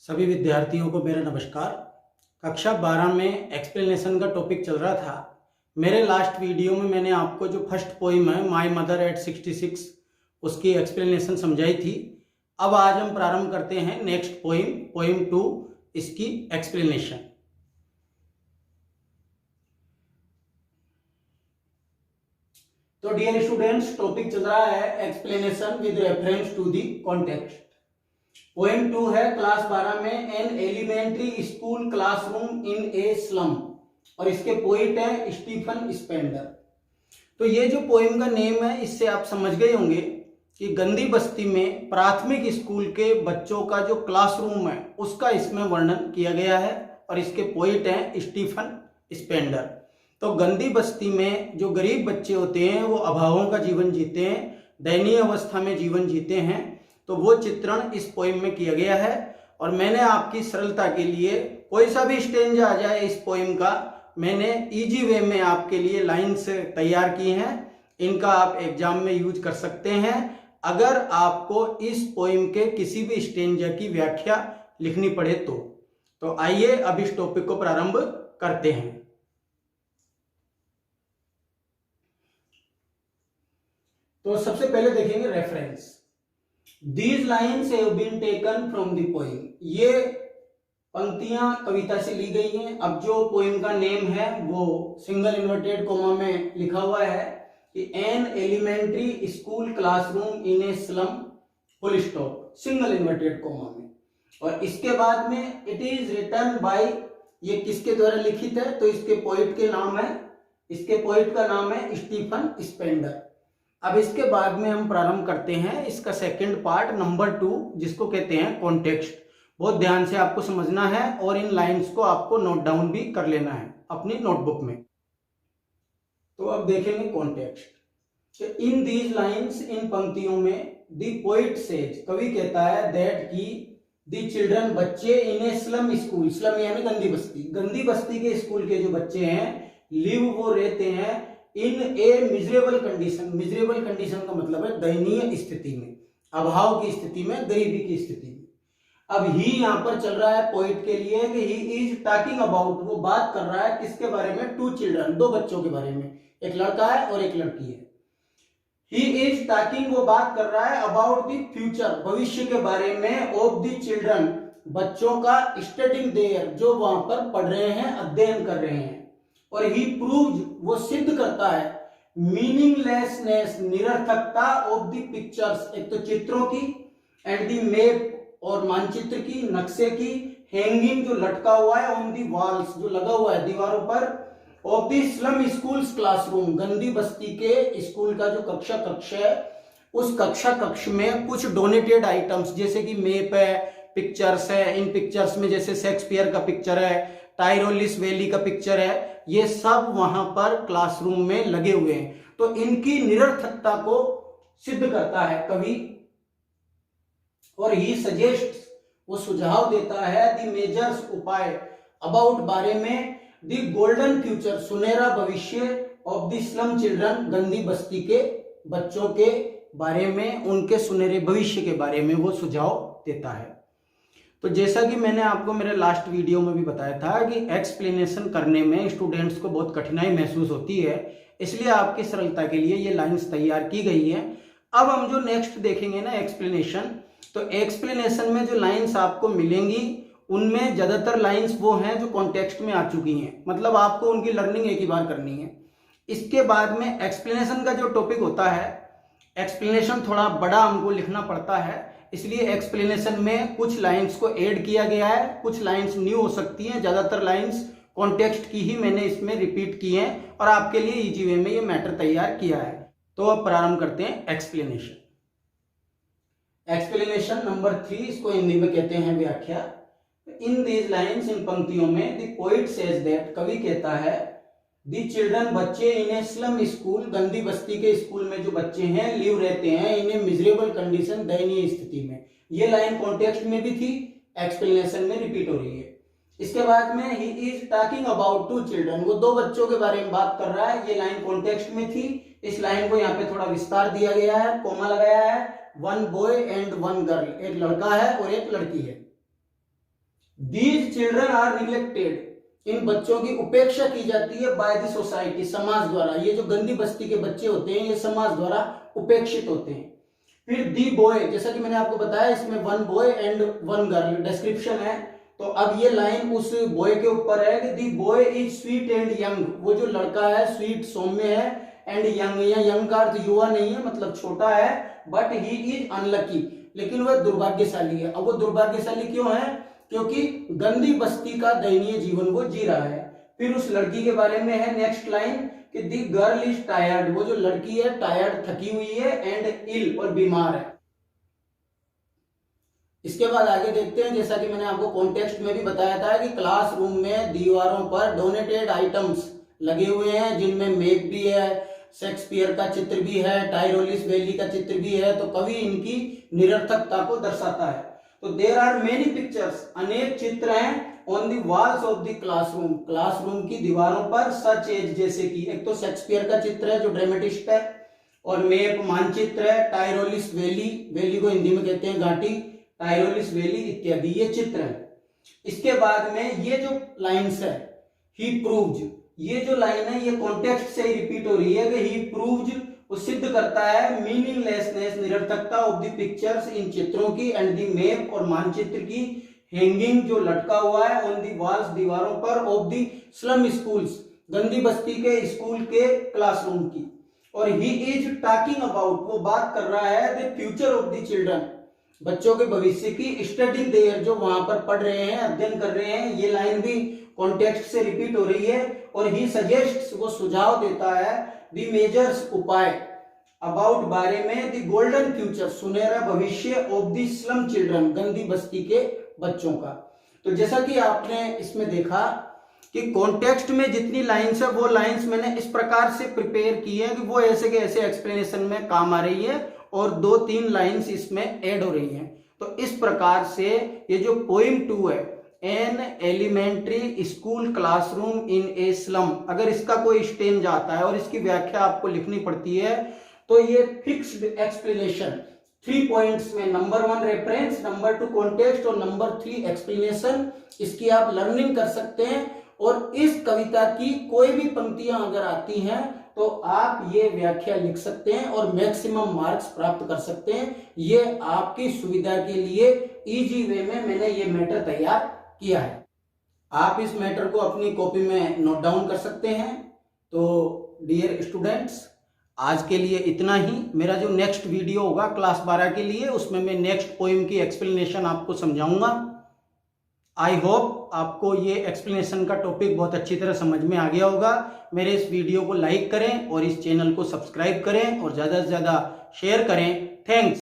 सभी विद्यार्थियों को मेरा नमस्कार। कक्षा 12 में एक्सप्लेनेशन का टॉपिक चल रहा था। मेरे लास्ट वीडियो में मैंने आपको जो फर्स्ट पोइम है माय मदर एट 66 उसकी एक्सप्लेनेशन समझाई थी। अब आज हम प्रारंभ करते हैं नेक्स्ट पोइम 2 इसकी एक्सप्लेनेशन। तो डियर स्टूडेंट्स, टॉपिक चल रहा है explanation with reference to the context. Poem 2 है क्लास 12 में an elementary school classroom in a slum, और इसके पोइट है स्टीफन स्पेंडर। तो ये जो पोइम का नेम है इससे आप समझ गए होंगे कि गंदी बस्ती में प्राथमिक स्कूल के बच्चों का जो क्लासरूम है उसका इसमें वर्णन किया गया है, और इसके पोइट हैं स्टीफन स्पेंडर। तो गंदी बस्ती में जो गरीब बच्चे होते हैं वो अभावों का जीवन जीते हैं, दयनीय अवस्था में जीवन जीते हैं। तो वो चित्रण इस पोइम में किया गया है, और मैंने आपकी सरलता के लिए कोई सा भी स्टेंजा आ जाए इस पोइम का, मैंने इजी वे में आपके लिए लाइन्स तैयार की हैं। इनका आप एग्जाम में यूज कर सकते हैं अगर आपको इस पोइम के किसी भी स्टेंजा की व्याख्या लिखनी पड़े तो आइए अब इस टॉपिक को प्रारंभ करते हैं। तो सबसे पहले देखेंगे reference. These lines have been taken from the poem। ये पंक्तियां कविता से ली गई हैं। अब जो पोइम का नेम है वो सिंगल इन्वर्टेड कोमा में लिखा हुआ है कि an elementary school classroom in a slum, full stop, single inverted comma में। और इसके बाद में इट इज रिटन बाय, ये किसके द्वारा लिखित है तो इसके पोइट का नाम है स्टीफन स्पेंडर। अब इसके बाद में हम प्रारंभ करते हैं इसका सेकंड पार्ट नंबर 2, जिसको कहते हैं कॉन्टेक्स्ट। बहुत ध्यान से आपको समझना है और इन लाइंस को आपको नोट डाउन भी कर लेना है अपनी नोटबुक में। तो अब देखेंगे कॉन्टेक्स्ट। इन दीज लाइंस, इन पंक्तियों में द पोइट सेज, कवि कहता है दैट की द चिल्ड्रन, बच्चे इन ए स्लम स्कूल, स्लम यानी गंदी बस्ती के स्कूल के जो बच्चे हैं, लिव वो रहते हैं in a miserable condition. Miserable condition का मतलब है दयनीय स्थिति में, अभाव की स्थिति में, गरीबी की स्थिति में। अब ही यहां पर चल रहा है पोइट के लिए कि ही इज टॉकिंग अबाउट, वो बात कर रहा है किसके बारे में, 2 चिल्ड्रन, 2 बच्चों के बारे में, एक लड़का है और एक लड़की है। ही इज टॉकिंग, वो बात कर रहा है अबाउट द फ्यूचर, भविष्य के बारे में, ऑफ द चिल्ड्रन, बच्चों का, स्टडिंग देयर, जो वहां पर पढ़ रहे हैं, अध्ययन कर रहे हैं। और ही प्रूव्स, वो सिद्ध करता है मीनिंगलेसनेस, निरर्थकता, ऑफ द पिक्चर्स, एक तो चित्रों की, एंड द मैप, और मानचित्र की, नक्शे की, हैंगिंग, जो लटका हुआ है, ऑन द वॉल्स, जो लगा हुआ है दीवारों पर, of the slum schools classroom, गंदी बस्ती के स्कूल का जो कक्ष है, उस कक्ष में कुछ डोनेटेड आइटम्स जैसे कि मैप है, पिक्चर्स है, इन पिक्चर्स में जैसे शेक्सपियर का पिक्चर है, टाइरोलिस वैली का पिक्चर है, ये सब वहां पर क्लासरूम में लगे हुए हैं। तो इनकी निरर्थकता को सिद्ध करता है कवि। और ही सजेस्ट, वो सुझाव देता है द मेजर्स, उपाय, अबाउट, बारे में, द गोल्डन फ्यूचर, सुनहरा भविष्य, ऑफ द स्लम चिल्ड्रन, गंदी बस्ती के बच्चों के बारे में, उनके सुनहरे भविष्य के बारे में वो सुझाव देता है। तो जैसा कि मैंने आपको मेरे लास्ट वीडियो में भी बताया था कि एक्सप्लेनेशन करने में स्टूडेंट्स को बहुत कठिनाई महसूस होती है, इसलिए आपकी सरलता के लिए ये लाइंस तैयार की गई है। अब हम जो नेक्स्ट देखेंगे ना एक्सप्लेनेशन, तो एक्सप्लेनेशन में जो लाइंस आपको मिलेंगी उनमें ज्यादातर लाइंस वो हैं जो कॉन्टेक्स्ट में आ चुकी हैं, मतलब आपको उनकी लर्निंग एक ही बार करनी है। इसके बाद में एक्सप्लेनेशन का जो टॉपिक होता है, एक्सप्लेनेशन थोड़ा बड़ा हमको लिखना पड़ता है, इसलिए एक्सप्लेनेशन में कुछ लाइंस को ऐड किया गया है, कुछ लाइंस न्यू हो सकती हैं, ज्यादातर लाइंस कॉन्टेक्स्ट की ही मैंने इसमें रिपीट की हैं, और आपके लिए इजी वे में ये मैटर तैयार किया है। तो अब प्रारंभ करते हैं एक्सप्लेनेशन। एक्सप्लेनेशन नंबर 3, इसको हिंदी में कहते हैं व्याख्या। इन दीज लाइन्स, इन पंक्तियों में, द पोइट सेज दैट, कवि कहता है द चिल्ड्रन, बच्चे, इन ए स्लम स्कूल, गंदी बस्ती के स्कूल में जो बच्चे हैं, लिव रहते हैं इन ए मिजरेबल कंडीशन, दयनीय स्थिति में। ये लाइन कॉन्टेक्स्ट में भी थी, एक्सप्लेनेशन में रिपीट हो रही है। इसके बाद में he is talking about 2 children, वो 2 बच्चों के बारे में बात कर रहा है, ये लाइन कॉन्टेक्स्ट में थी। इस लाइन को यहाँ पे थोड़ा विस्तार दिया गया है, कोमा लगाया है, 1 बॉय एंड 1 गर्ल, एक लड़का है और एक लड़की है। दीज चिल्ड्रन आर निग्लेक्टेड, इन बच्चों की उपेक्षा की जाती है बाय द सोसाइटी, समाज द्वारा। ये जो गंदी बस्ती के बच्चे होते हैं ये समाज द्वारा उपेक्षित होते हैं। फिर दी बॉय, जैसा कि मैंने आपको बताया इसमें 1 बॉय एंड 1 गर्ल डिस्क्रिप्शन है, तो अब ये लाइन उस बॉय के ऊपर है कि दी boy is sweet and young, वो जो लड़का है स्वीट सौम्य है, एंड यंग, या यंग का अर्थ युवा नहीं है मतलब छोटा है, बट ही इज अनलकी, लेकिन वह दुर्भाग्यशाली है। अब वो दुर्भाग्यशाली क्यों है? क्योंकि गंदी बस्ती का दयनीय जीवन वो जी रहा है। फिर उस लड़की के बारे में है नेक्स्ट लाइन कि दी गर्ल इज टायर्ड, वो जो लड़की है टायर्ड थकी हुई है, एंड इल और बीमार है। इसके बाद आगे देखते हैं, जैसा कि मैंने आपको कॉन्टेक्स्ट में भी बताया था कि क्लासरूम में दीवारों पर डोनेटेड आइटम्स लगे हुए हैं जिनमें मैप भी है, शेक्सपियर का चित्र भी है, टाइरोलिस वैली का चित्र भी है, तो कवि इनकी निरर्थकता को दर्शाता है। तो देयर आर मेनी पिक्चर्स, अनेक चित्र हैं, on the walls of the classroom, classroom की दीवारों पर, सच एज जैसे कि एक तो शेक्सपियर का चित्र है जो ड्रामेटिस्ट है, और मैप मानचित्र है, टाइरोलिस वैली, वैली को हिंदी में कहते हैं घाटी, टाइरोलिस वैली इत्यादि ये चित्र है। इसके बाद में ये जो लाइन्स है ही प्रूव्ड, ये जो लाइन है ये कॉन्टेक्स्ट से ही रिपीट हो रही है कि ही प्रूव्ड, वो सिद्ध करता है मीनिंगलेसनेस, निरर्थकता ऑफ द पिक्चर्स, इन चित्रों की, एंड द मैप और मानचित्र की, हैंगिंग जो लटका हुआ है, ऑन दी वॉल्स दीवारों पर, ऑफ द स्लम स्कूल्स, गंदी बस्ती के स्कूल के क्लासरूम की। और ही इज टॉकिंग अबाउट, वो बात कर रहा है the future of the children, बच्चों के भविष्य की, स्टडी देयर जो वहां पर पढ़ रहे हैं, अध्ययन कर रहे हैं, ये लाइन भी कॉन्टेक्स्ट से रिपीट हो रही है। और ही सजेस्ट, वो सुझाव देता है, दी मेजर्स उपाय, अबाउट बारे में, दी गोल्डन फ्यूचर सुनहरा भविष्य, ऑफ दी स्लम चिल्ड्रन गंदी बस्ती के बच्चों का। तो जैसा कि आपने इसमें देखा कि कॉन्टेक्स्ट में जितनी लाइंस है वो लाइंस मैंने इस प्रकार से प्रिपेयर की है कि वो ऐसे के ऐसे एक्सप्लेनेशन में काम आ रही है, और 2-3 लाइंस इसमें ऐड हो रही हैं। तो इस प्रकार से ये जो पोइम 2 है, an elementary school classroom in a slum, अगर इसका कोई स्टेंज आता है और इसकी व्याख्या आपको लिखनी पड़ती है तो ये फिक्स्ड एक्सप्लेनेशन 3 पॉइंट्स में, नंबर 1 रेफरेंस, नंबर 2 कॉन्टेक्स्ट और नंबर 3 एक्सप्लेनेशन, इसकी आप लर्निंग कर सकते हैं। और इस कविता की कोई भी पंक्तियां अगर आती हैं तो आप ये व्याख्या लिख सकते हैं और मैक्सिमम मार्क्स प्राप्त कर सकते हैं। ये आपकी सुविधा के लिए इजी वे में मैंने ये मैटर तैयार किया है। आप इस मैटर को अपनी कॉपी में नोट डाउन कर सकते हैं। तो डियर स्टूडेंट्स, आज के लिए इतना ही। मेरा जो नेक्स्ट वीडियो होगा क्लास 12 के लिए, उसमें मैं नेक्स्ट पोएम की एक्सप्लेनेशन आपको समझाऊंगा। आई होप आपको ये एक्सप्लेनेशन का टॉपिक बहुत अच्छी तरह समझ में आ गया होगा। मेरे इस वीडियो को लाइक करें और इस चैनल को सब्सक्राइब करें और ज़्यादा से ज़्यादा शेयर करें। थैंक्स।